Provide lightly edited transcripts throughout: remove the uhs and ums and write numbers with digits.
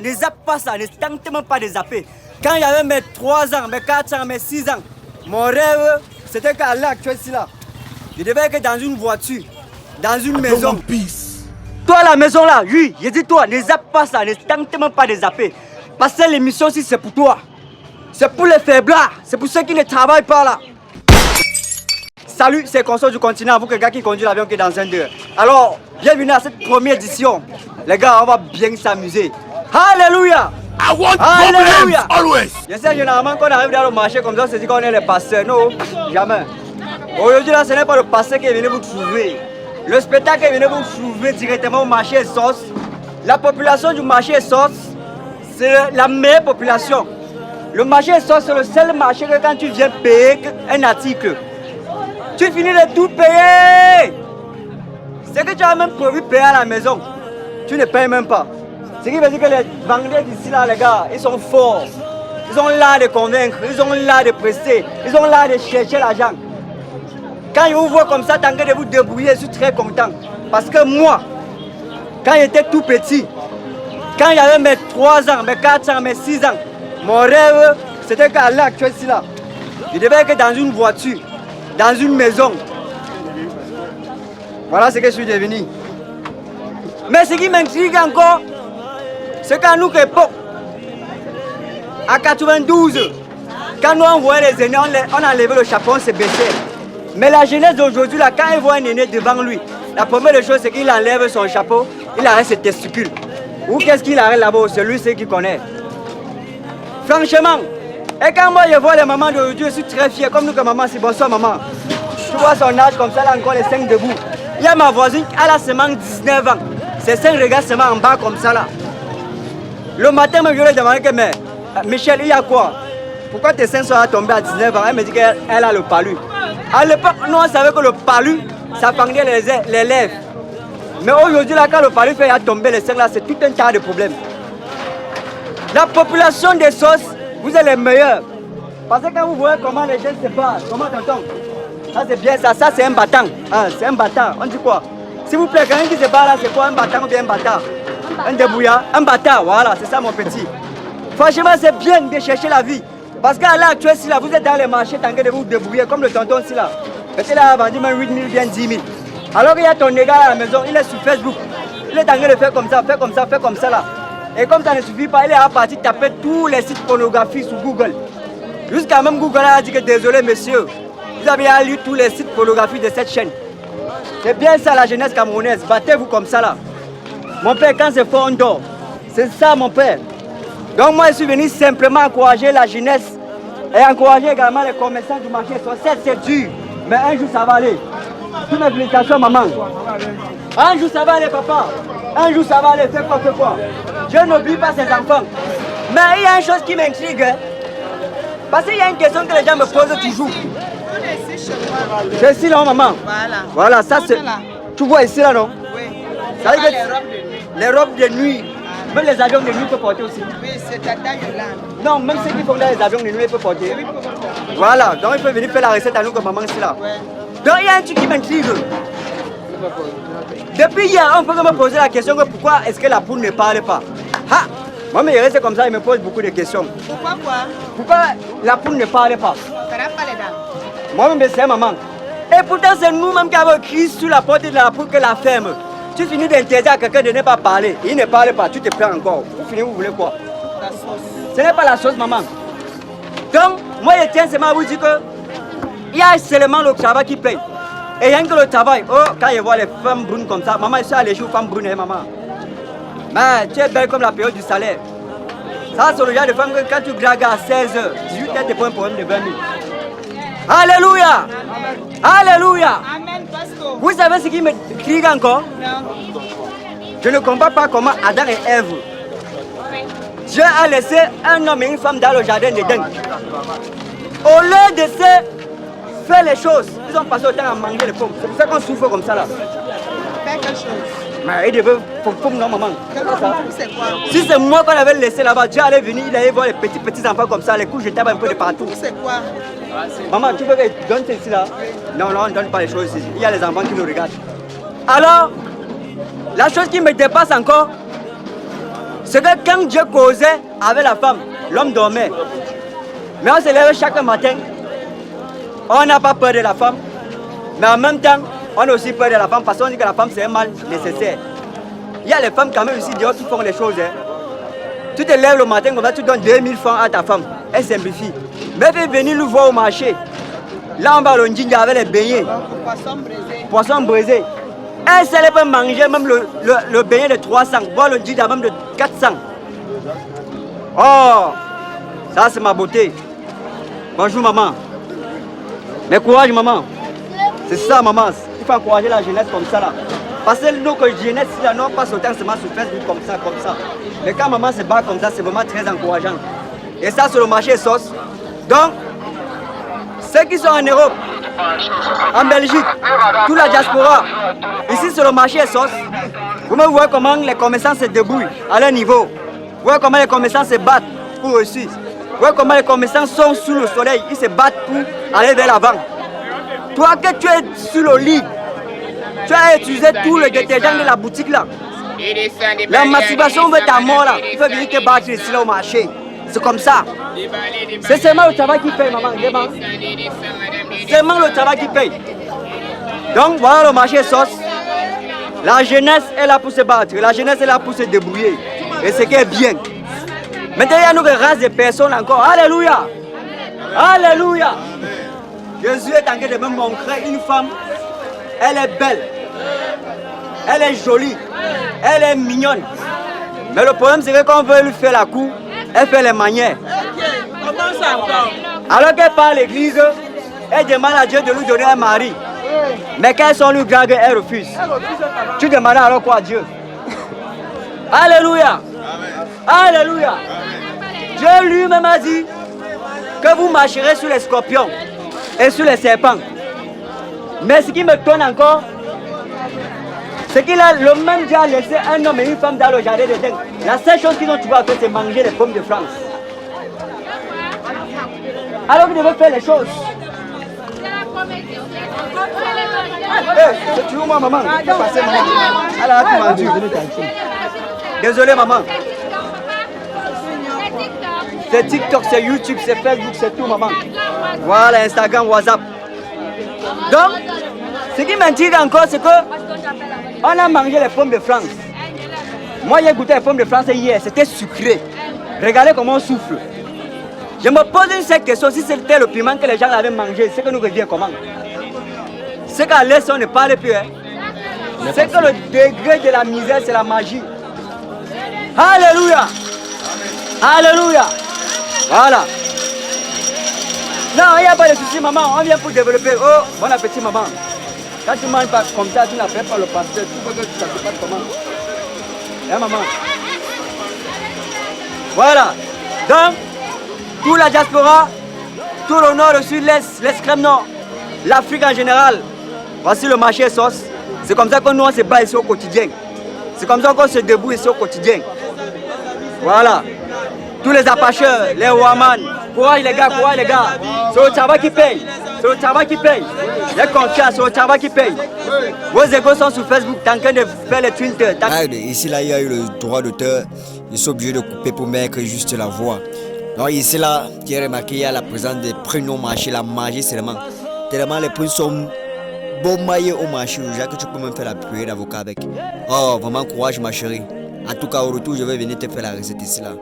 Ne zappe pas ça, ne tente même pas de zapper. Quand il y avait mes 3 ans, mes 4 ans, mes 6 ans, mon rêve, c'était qu'à l'heure actuelle, là, je devais être dans une voiture, dans une maison. Toi, la maison là, oui, je dis toi, ne zappe pas ça, ne tente même pas de zapper. Parce que l'émission aussi, c'est pour toi. C'est pour les faiblards, c'est pour ceux qui ne travaillent pas là. Salut, c'est Console du continent, vous que gars qui conduit l'avion qui est dans un 2. Alors, bienvenue à cette première édition. Les gars, on va bien s'amuser. Alléluia! I want problems always. Je sais généralement qu'on arrive dans le marché comme ça, c'est dit qu'on est les pasteurs. Non, jamais. Aujourd'hui là, ce n'est pas le pasteur qui est venu vous trouver. Le spectacle est venu vous trouver directement au marché sauce. La population du marché sauce, c'est la meilleure population. Le marché sauce, c'est le seul marché que quand tu viens payer un article, tu finis de tout payer. C'est que tu as même prévu payer à la maison. Tu ne payes même pas. Ce qui veut dire que les vendeurs d'ici là, les gars, ils sont forts. Ils ont l'art de convaincre, ils ont l'art de prester, ils ont l'art de chercher l'argent. Quand ils vous voient comme ça, tant que de vous débrouiller, je suis très content. Parce que moi, quand j'étais tout petit, quand j'avais mes 3 ans, mes 4 ans, mes 6 ans, mon rêve, c'était qu'à l'heure actuelle, là, je devais être dans une voiture, dans une maison. Voilà ce que je suis devenu. Mais ce qui m'intrigue encore, c'est qu'à nous, époque, à 92, quand nous envoyons les aînés, on enlevait le chapeau, on se baissait. Mais la jeunesse d'aujourd'hui, là, quand il voit un aîné devant lui, la première chose, c'est qu'il enlève son chapeau, il arrête ses testicules. Ou qu'est-ce qu'il arrête là-bas? C'est lui, c'est qui connaît. Franchement, et quand moi je vois les mamans d'aujourd'hui, je suis très fier. Comme nous que maman, c'est bonsoir maman. Tu vois son âge comme ça, là encore les 5 debout. Il y a ma voisine, elle a seulement 19 ans. Ses 5 regards seulement en bas comme ça là. Le matin, je lui ai demandé que, mais Michel, il y a quoi? Pourquoi tes seins sont tombés à 19 ans? Elle me dit qu'elle a le palu. À l'époque, nous on savait que le palu, ça fendait les lèvres. Mais aujourd'hui, là, quand le palu fait tomber les seins, là, c'est tout un tas de problèmes. La population des sauces, vous êtes les meilleurs. Parce que quand vous voyez comment les jeunes se battent, comment t'entends? Ça c'est bien ça, ça c'est un battant. Ah, c'est un battant. On dit quoi? S'il vous plaît, quelqu'un qui se bat là, c'est quoi un battant ou bien un bâtard? Un débrouillard, un bâtard, voilà, c'est ça mon petit. Franchement, c'est bien de chercher la vie. Parce qu'à l'heure actuelle, si là, vous êtes dans les marchés, tant que de vous débrouiller, comme le tonton si là. Peut-être là, il a vendu même 8 000, bien 10 000. Alors qu'il y a ton gars à la maison, il est sur Facebook. Il est en train de faire comme ça, faire comme ça, faire comme ça là. Et comme ça ne suffit pas, il est parti taper tous les sites pornographiques sur Google. Jusqu'à même Google a dit que désolé monsieur, vous avez lu tous les sites pornographiques de cette chaîne. C'est bien ça la jeunesse camerounaise, battez-vous comme ça là. Mon père, quand c'est fort, on dort. C'est ça mon père. Donc moi je suis venu simplement encourager la jeunesse et encourager également les commerçants du marché. C'est dur, mais un jour ça va aller. Toutes mes félicitations maman. Un jour ça va aller papa. Un jour ça va aller, fais quoi. Je n'oublie pas ses enfants. Mais il y a une chose qui m'intrigue. Hein. Parce qu'il y a une question que les gens me posent toujours. Je suis là maman. Voilà, ça c'est... Tu vois ici là non? Oui. Ça veut dire les robes de nuit. Même les avions de nuit peuvent porter aussi. Oui, c'est ta taille là. Non, même ceux qui font dans les avions de nuit, ils peuvent porter. Voilà, donc il peut venir faire la recette à nous comme maman ici là. Ouais. Donc il y a un truc qui m'intrigue. Depuis hier, on peut me poser la question que pourquoi est-ce que la poule ne parle pas? Ha! Moi, mais il reste comme ça, il me pose beaucoup de questions. Pourquoi quoi? Pourquoi la poule ne parle pas? Ça n'a pas les dents. Moi-même, c'est maman. Et pourtant, c'est nous-mêmes qui avons écrit sur la porte de la poule que la ferme. Tu finis d'interdire à quelqu'un de ne pas parler. Il ne parle pas, tu te prends encore. Vous finissez, vous voulez quoi? La sauce. Ce n'est pas la chose, maman. Donc, moi, je tiens seulement à vous dire que il y a seulement le travail qui paye. Et rien que le travail, oh, quand je vois les femmes brunes comme ça, maman, je suis allé chez aux femmes brunes, hein, maman. Mais tu es belle comme la période du salaire. Ça, c'est le genre de femme que quand tu dragues à 16h, 18h, tu prends un problème de 20 000. Alléluia! Alléluia! Amen, pasteur. Vous savez ce qui me crie encore? Non. Je ne comprends pas comment Adam et Ève, Dieu a laissé un homme et une femme dans le jardin d'Éden. Au lieu de se faire les choses, ils ont passé le temps à manger les pommes. C'est pour ça qu'on souffre comme ça là. Fais quelque chose. Mais il devait pommes non maman. C'est quoi? Si c'est moi qu'on avait laissé là-bas, Dieu allait venir, il allait voir les petits enfants comme ça, les couches jetables un peu de partout. C'est quoi? Maman, tu veux que je donne ceci là? Non, non, on ne donne pas les choses ici. Il y a les enfants qui nous regardent. Alors, la chose qui me dépasse encore, C'est que quand Dieu causait avec la femme, l'homme dormait. Mais on se lève chaque matin. On n'a pas peur de la femme. Mais en même temps, on a aussi peur de la femme parce qu'on dit que la femme c'est un mal nécessaire. Il y a les femmes quand même ici dehors qui font les choses. Hein. Tu te lèves le matin, tu donnes 2000 francs à ta femme. Elle simplifie. Mais elle veut venir nous voir au marché. Là, on va le Ndinga avec les beignets. Poisson brisé. Poisson brisé. Elle sait peut manger même le beignet de 300. Boire le Ndinga même de 400. Oh, ça c'est ma beauté. Bonjour maman. Mais courage maman. C'est ça maman. Il faut encourager la jeunesse comme ça là. Parce que nous, que jeunesse, là, non pas sauter seulement sur Facebook comme ça. Mais quand maman se bat comme ça, c'est vraiment très encourageant. Et ça, sur le marché sauce. Donc, ceux qui sont en Europe, en Belgique, toute la diaspora, ici sur le marché sauce, vous me voyez comment les commerçants se débrouillent à leur niveau. Vous voyez comment les commerçants se battent pour réussir. Vous voyez comment les commerçants sont sous le soleil, ils se battent pour aller vers l'avant. Toi que tu es sur le lit, tu as utilisé tout le détergent de la boutique là. La masturbation veut ta mort là. Il faut venir te battre ici là au marché. C'est comme ça. C'est seulement le travail qui paye, maman. C'est seulement le travail qui paye. Donc voilà le marché sauce. La jeunesse est là pour se battre. La jeunesse est là pour se débrouiller. Et ce qui est bien. Maintenant, il y a une race de personnes encore. Alléluia. Alléluia. Jésus est en train de me montrer une femme. Elle est belle. Elle est jolie. Elle est mignonne. Mais le problème, c'est que quand on veut lui faire la cour, elle fait les manières. Comment ça encore? Alors qu'elle part à l'église, elle demande à Dieu de lui donner un mari. Mais quand son lui drague, elle refuse. Tu demandes alors quoi à Dieu? Alléluia. Alléluia. Dieu lui-même a dit que vous marcherez sur les scorpions et sur les serpents. Mais ce qui me donne encore, c'est qu'il a le même Dieu a laissé un homme et une femme dans le jardin d'Éden. La seule chose qu'ils ont trouvé à faire, c'est manger les pommes de France. Alors qu'ils devaient faire les choses. C'est toujours moi, maman. Elle a tout vendu. Désolé, maman. C'est TikTok, c'est YouTube, c'est Facebook, c'est tout, maman. Voilà, Instagram, WhatsApp. Donc, ce qui m'intrigue encore, c'est que on a mangé les pommes de France. Moi, j'ai goûté les pommes de France hier, c'était sucré. Regardez comment on souffle. Je me pose une seule question, si c'était le piment que les gens avaient mangé, c'est que nous revient comment? C'est qu'à l'Est, on ne parle plus. Hein? C'est que le degré de la misère, c'est la magie. Alléluia! Alléluia! Voilà. Non, il n'y a pas de souci, maman. On vient pour développer. Oh, bon appétit, maman. Quand tu ne manges pas comme ça, tu n'appelles pas le pasteur. Tu veux que ça se passe comment? Hein, maman? Voilà. Donc, toute la diaspora, tout le nord, le sud, l'est, l'extrême nord, l'Afrique en général. Voici le marché sauce. C'est comme ça que nous, on se bat ici au quotidien. C'est comme ça qu'on se débrouille ici au quotidien. Voilà. Tous les apacheurs, les Waman. Courage les gars, courage les gars. C'est le travail qui paye. C'est le travail qui paye. Les confiance, c'est le travail qui paye. Vos égos sont sur Facebook, t'es en train de faire les Twitter. Ici, là, il y a eu le droit d'auteur. Ils sont obligés de couper pour mettre juste la voix. Donc ici, là, tu as remarqué, il y a la présence des prénoms marchés, la magie seulement. Tellement les prix sont bon maillés au marché, que tu peux même faire la prière d'avocat avec. Oh, vraiment courage ma chérie. En tout cas, au retour, je vais venir te faire la recette ici, là.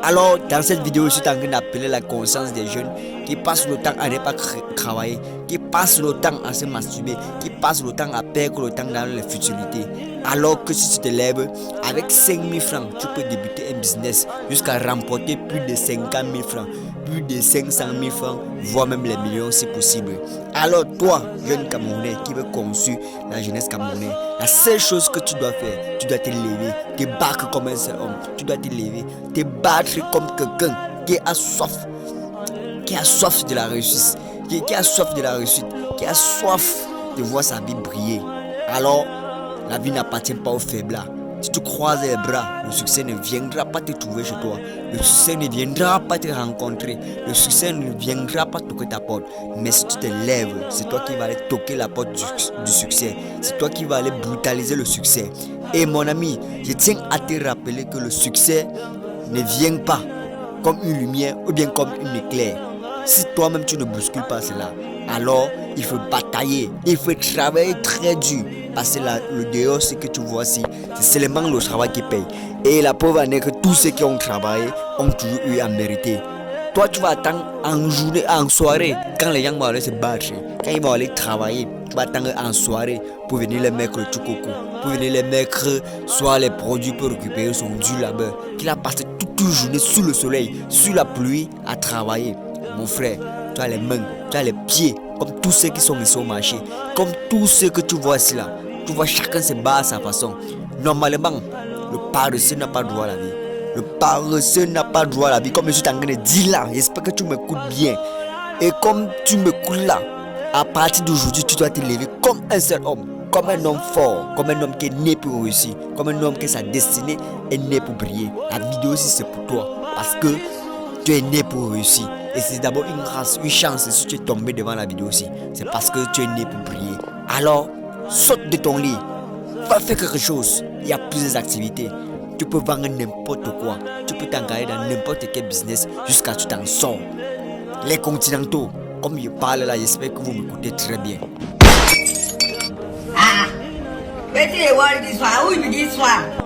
Alors, dans cette vidéo, je suis en train d'appeler la conscience des jeunes qui passent le temps à ne pas travailler, qui passent le temps à se masturber, qui passent le temps à perdre le temps dans les futilités. Alors que si tu te lèves, avec 5 000 francs, tu peux débuter un business jusqu'à remporter plus de 50 000 francs, plus de 500 000 francs, voire même les millions si possible. Alors toi, jeune Camerounais qui veut construire la jeunesse camerounaise, la seule chose que tu dois faire, tu dois te lever, te battre comme un seul homme, tu dois te lever, te battre comme quelqu'un qui a soif de la réussite, qui a soif de la réussite, qui a soif de voir sa vie briller. Alors, la vie n'appartient pas aux faibles. Si tu croises les bras, le succès ne viendra pas te trouver chez toi. Le succès ne viendra pas te rencontrer. Le succès ne viendra pas toquer ta porte. Mais si tu te lèves, c'est toi qui vas aller toquer la porte du succès. C'est toi qui vas aller brutaliser le succès. Et mon ami, je tiens à te rappeler que le succès ne vient pas comme une lumière ou bien comme une éclair. Si toi-même tu ne bouscules pas cela, alors il faut batailler, il faut travailler très dur. Parce que le dehors, ce que tu vois ici, c'est seulement le travail qui paye. Et la preuve en est que tous ceux qui ont travaillé ont toujours eu à mériter. Toi, tu vas attendre en journée, en soirée, quand les gens vont aller se battre, quand ils vont aller travailler, tu vas attendre en soirée pour venir les mettre le tout coco, pour venir les mettre soit les produits pour récupérer son dû labeur, qu'il a passé toute une journée sous le soleil, sous la pluie, à travailler. Mon frère, tu as les mains, tu as les pieds, comme tous ceux qui sont ici au marché, comme tous ceux que tu vois ici là. Tu vois, chacun se bat à sa façon. Normalement, le paresseux n'a pas droit à la vie. Le paresseux n'a pas droit à la vie. Comme je suis en train de dire là, j'espère que tu m'écoutes bien. Et comme tu m'écoutes là, à partir d'aujourd'hui, tu dois te lever comme un seul homme. Comme un homme fort, comme un homme qui est né pour réussir, comme un homme qui sa destinée est né pour briller. La vidéo aussi c'est pour toi, parce que tu es né pour réussir. Et c'est d'abord une grâce, une chance si tu es tombé devant la vidéo aussi. C'est parce que tu es né pour briller. Alors, saute de ton lit, va faire quelque chose. Il y a plusieurs activités. Tu peux vendre n'importe quoi. Tu peux t'engager dans n'importe quel business jusqu'à ce que tu t'en sors. Les continentaux, comme je parle là, j'espère que vous m'écoutez très bien. Ah, mais tu es où this one? Who is this one?